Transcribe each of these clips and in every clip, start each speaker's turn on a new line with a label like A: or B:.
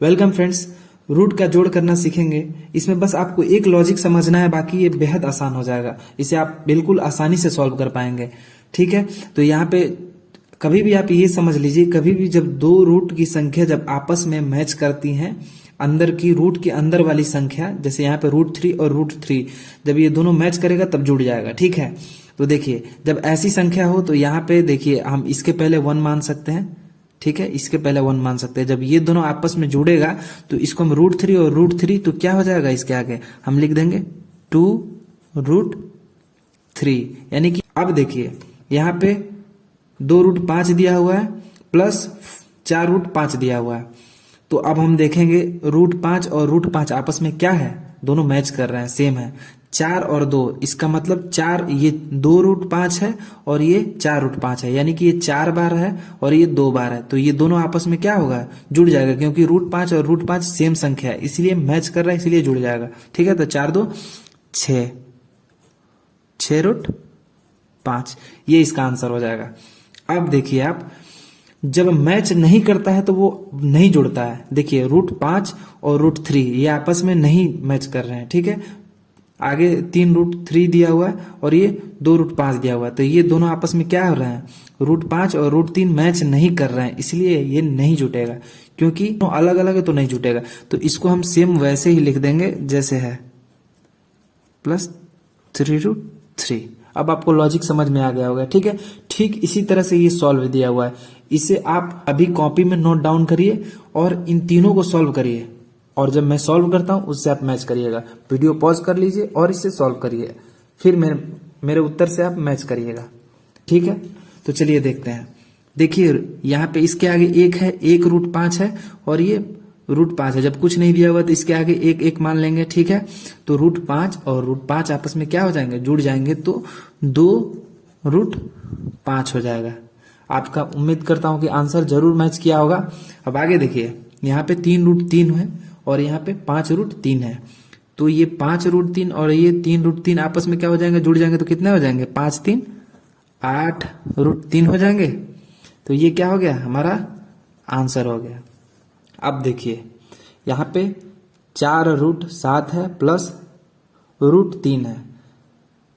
A: Welcome friends. Root का जोड़ करना सीखेंगे। इसमें बस आपको एक लॉजिक समझना है, बाकी ये बेहद आसान हो जाएगा। इसे आप बिल्कुल आसानी से सॉल्व कर पाएंगे। ठीक है, तो यहाँ पे कभी भी आप ये समझ लीजिए, कभी भी जब दो रूट की संख्या जब आपस में मैच करती हैं, अंदर की रूट के अंदर वाली संख्या, जैसे यहाँ पे √3 और √3, जब ये दोनों मैच करेगा तब जुड़ जाएगा। ठीक है, तो देखिए जब ऐसी संख्या हो तो यहाँ पे देखिए हम इसके पहले 1 मान सकते हैं। ठीक है, इसके पहले 1 मान सकते हैं। जब ये दोनों आपस में जुड़ेगा तो इसको हम √3 और √3, तो क्या हो जाएगा इसके आगे हम लिख देंगे 2√3। यानी कि अब देखिए यहाँ पे 2√5 दिया हुआ है प्लस 4√5 दिया हुआ है। तो अब हम देखेंगे √5 और √5 आपस में क्या है, दोनों मैच कर रहे हैं, सेम है। 4 और 2, इसका मतलब 4, ये 2√5 है और ये 4√5 है, यानी कि ये 4 बार है और ये 2 बार है। तो ये दोनों आपस में क्या होगा, जुड़ जाएगा, क्योंकि √5 और √5 सेम संख्या है, इसलिए मैच कर रहा है, इसलिए जुड़ जाएगा। ठीक है, तो 4 2 6, 6√5, ये इसका आंसर हो जाएगा। अब देखिए आप, जब मैच नहीं करता है तो वो नहीं जुड़ता है। देखिए √5 और √3 ये आपस में नहीं मैच कर रहे हैं। ठीक है, आगे 3√3 दिया हुआ है और ये 2√5 दिया हुआ है, तो ये दोनों आपस में क्या हो रहे हैं, √5 और √3 मैच नहीं कर रहे हैं, इसलिए ये नहीं जुटेगा। क्योंकि तो अलग अलग है तो नहीं जुटेगा। तो इसको हम सेम वैसे ही लिख देंगे जैसे है, प्लस 3√3। अब आपको लॉजिक समझ में आ गया होगा। ठीक है, ठीक इसी तरह से ये सॉल्व दिया हुआ है। इसे आप अभी कॉपी में नोट डाउन करिए और इन तीनों को सॉल्व करिए, और जब मैं सॉल्व करता हूं उससे आप मैच करिएगा। वीडियो पॉज कर लीजिए और इसे सॉल्व करिए, फिर मेरे उत्तर से आप मैच करिएगा। ठीक है, तो चलिए देखते हैं। देखिए यहाँ पे इसके आगे 1 है, 1 √5 है और ये √5 है। जब कुछ नहीं दिया हुआ तो इसके आगे 1 1 मान लेंगे। ठीक है, तो √5 और √5 आपस में क्या हो जाएंगे, जुड़ जाएंगे, तो 2√5 हो जाएगा। आपका उम्मीद करता हूं कि आंसर जरूर मैच किया होगा। अब आगे देखिए, यहाँ पे 3√3 है और यहाँ पे 5√3 है। तो ये 5√3 और ये 3√3 आपस में क्या हो जाएंगे, जुड़ जाएंगे, तो कितने हो जाएंगे, 5 3 8√3 हो जाएंगे। तो ये क्या हो गया, हमारा आंसर हो गया। अब देखिए यहाँ पे 4√7 है प्लस √3 है,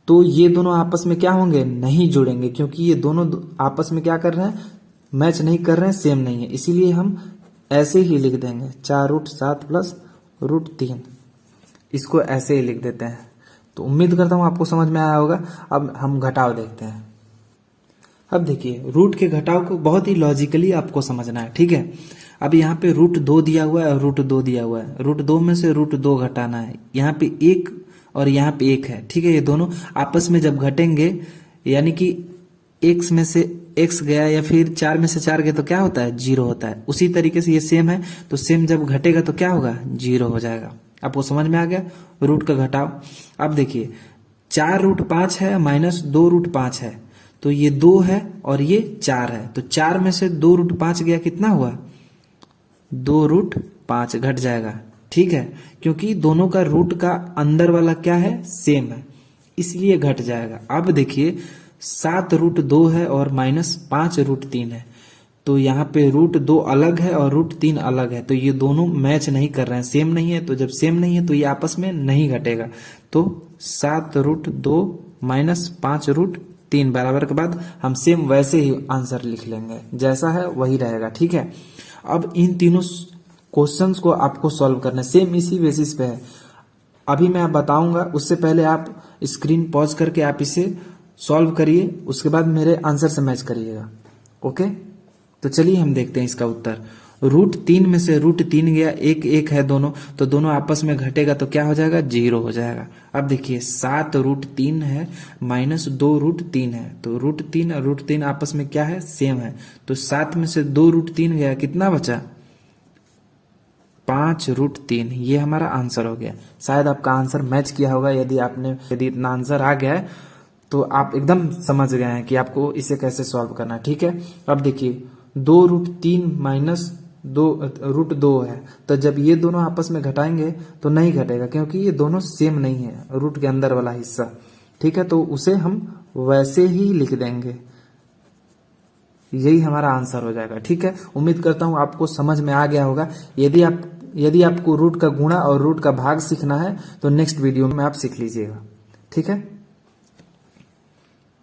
A: तो ये दोनों आपस में क्या होंगे, नहीं जुड़ेंगे, क्योंकि ये दोनों आपस में क्या कर रहे हैं, मैच नहीं कर रहे हैं, सेम नहीं है, इसीलिए हम ऐसे ही लिख देंगे 4√7 प्लस √3, इसको ऐसे ही लिख देते हैं। तो उम्मीद करता हूं आपको समझ में आया होगा। अब हम घटाव देखते हैं। अब देखिए रूट के घटाव को बहुत ही लॉजिकली आपको समझना है। ठीक है, अब यहाँ पे √2 दिया हुआ है और √2 दिया हुआ है, √2 में से √2 घटाना है। यहाँ पे 1 और यहाँ पे 1 है। ठीक है, ये दोनों आपस में जब घटेंगे, यानी कि x में से x गया या फिर 4 में से 4 गया तो क्या होता है, 0 होता है। उसी तरीके से ये सेम है, तो सेम जब घटेगा तो क्या होगा, 0 हो जाएगा। आपको समझ में आ गया रूट का घटाव। अब देखिए 4√5 है माइनस 2√5 है, तो ये 2 है और ये 4 है, तो 4 में से 2√5 गया, कितना हुआ, 2√5 घट जाएगा। ठीक है, क्योंकि दोनों का रूट का अंदर वाला क्या है, सेम है, इसलिए घट जाएगा। अब देखिए 7√2 है और माइनस 5√3 है, तो यहाँ पे √2 अलग है और √3 अलग है, तो ये दोनों मैच नहीं कर रहे हैं, सेम नहीं है। तो जब सेम नहीं है तो ये आपस में नहीं घटेगा। तो 7√2 माइनस 5√3 बराबर के बाद हम सेम वैसे ही आंसर लिख लेंगे, जैसा है वही रहेगा। ठीक है, अब इन तीनों क्वेश्चंस को आपको सॉल्व करना है, सेम इसी बेसिस पे है। अभी मैं बताऊंगा, उससे पहले आप स्क्रीन पॉज करके आप इसे सॉल्व करिए, उसके बाद मेरे आंसर से मैच करिएगा। ओके, तो चलिए हम देखते हैं इसका उत्तर। √3 में से √3 गया, 1 1 है दोनों, तो दोनों आपस में घटेगा तो क्या हो जाएगा, 0 हो जाएगा। अब देखिए 7√3 है माइनस 2√3 है, तो √3 और √3 आपस में क्या है, सेम है, तो 7 में से 2√3 गया, कितना बचा, 5√3। ये हमारा आंसर हो गया। शायद आपका आंसर मैच किया होगा। यदि इतना आंसर आ गया है तो आप एकदम समझ गए हैं कि आपको इसे कैसे सॉल्व करना है। ठीक है, अब देखिए 2√3 माइनस 2√2 है, तो जब ये दोनों आपस में घटाएंगे तो नहीं घटेगा, क्योंकि ये दोनों सेम नहीं है, रूट के अंदर वाला हिस्सा। ठीक है, तो उसे हम वैसे ही लिख देंगे, यही हमारा आंसर हो जाएगा। ठीक है, उम्मीद करता हूं आपको समझ में आ गया होगा। यदि आप यदि आपको रूट का गुणा और रूट का भाग सीखना है तो नेक्स्ट वीडियो में आप सीख लीजिएगा। ठीक है।